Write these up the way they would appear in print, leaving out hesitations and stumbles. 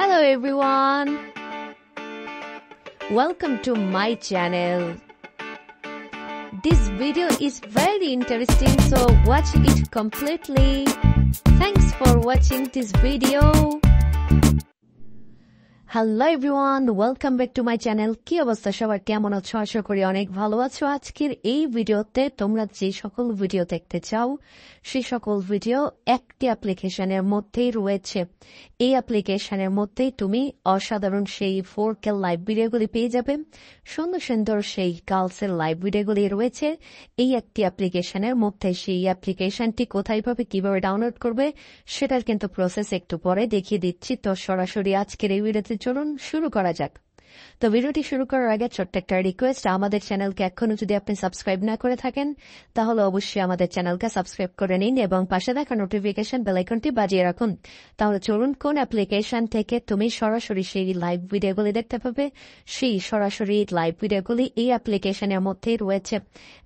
Hello everyone, welcome to my channel. This video is very interesting, so watch it completely. Thanks for watching this video. Hello everyone, welcome back to my channel. কি অবস্থা সবার, কেমন আছো? আশা করি অনেক ভালো আছো। আজকের এই ভিডিওতে তোমরা যে সকল ভিডিও দেখতে চাও সেই সকল ভিডিও একটি অ্যাপ্লিকেশনের মধ্যেই রয়েছে। এই অ্যাপ্লিকেশনের মধ্যেই তুমি অসাধারণ সেই 4K লাইভ ভিডিওগুলি পেয়ে যাবে। সুন্দর সুন্দর সেই গার্লসের লাইভ ভিডিওগুলি রয়েছে এই একটি অ্যাপ্লিকেশনের মধ্যে। সেই অ্যাপ্লিকেশনটি কোথায় পাবে, কিভাবে ডাউনলোড করবে সেটার কিন্তু প্রসেস একটু পরে দেখিয়ে দিচ্ছি। তো সরাসরি আজকের এই ভিডিওতে চলুন শুরু করা যাক। তো ভিডিওটি শুরু করার আগে ছোট্ট একটা রিকোয়েস্ট, আমাদের চ্যানেলকে এখনো যদি আপনি সাবস্ক্রাইব না করে থাকেন তাহলে অবশ্যই আমাদের চ্যানেলকে সাবস্ক্রাইব করে নিন এবং পাশে থাকা নোটিফিকেশন বেল আইকনটি বাজিয়ে রাখুন। তাহলে চলুন, কোন অ্যাপ্লিকেশন থেকে তুমি সরাসরি সেই লাইভ ভিডিওগুলি দেখতে পাবে। সেই সরাসরি লাইভ ভিডিওগুলি এই অ্যাপ্লিকেশনের মধ্যেই রয়েছে।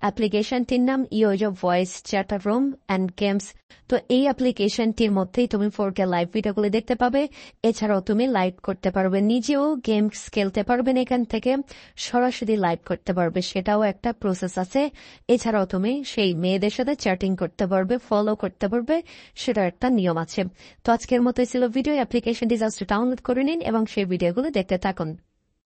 অ্যাপ্লিকেশনটির নাম Yozo voice chatter room and games. তো এই অ্যাপ্লিকেশনটির মধ্যেই তুমি 4K লাইভ ভিডিওগুলি দেখতে পাবে। এছাড়াও তুমি লাইভ করতে পারবে, নিজেও গেমস খেলতে পারবেন, এখান থেকে সরাসরি লাইভ করতে পারবে, সেটাও একটা প্রসেস আছে। এছাড়াও তুমি সেই মেয়েদের সাথে চ্যাটিং করতে পারবে, ফলো করতে পারবে, সেটার একটা নিয়ম আছে। তো আজকের মতোই ছিল ভিডিও। অ্যাপ্লিকেশনটি জাস্ট ডাউনলোড করে নিন এবং সেই ভিডিওগুলো দেখতে থাকুন।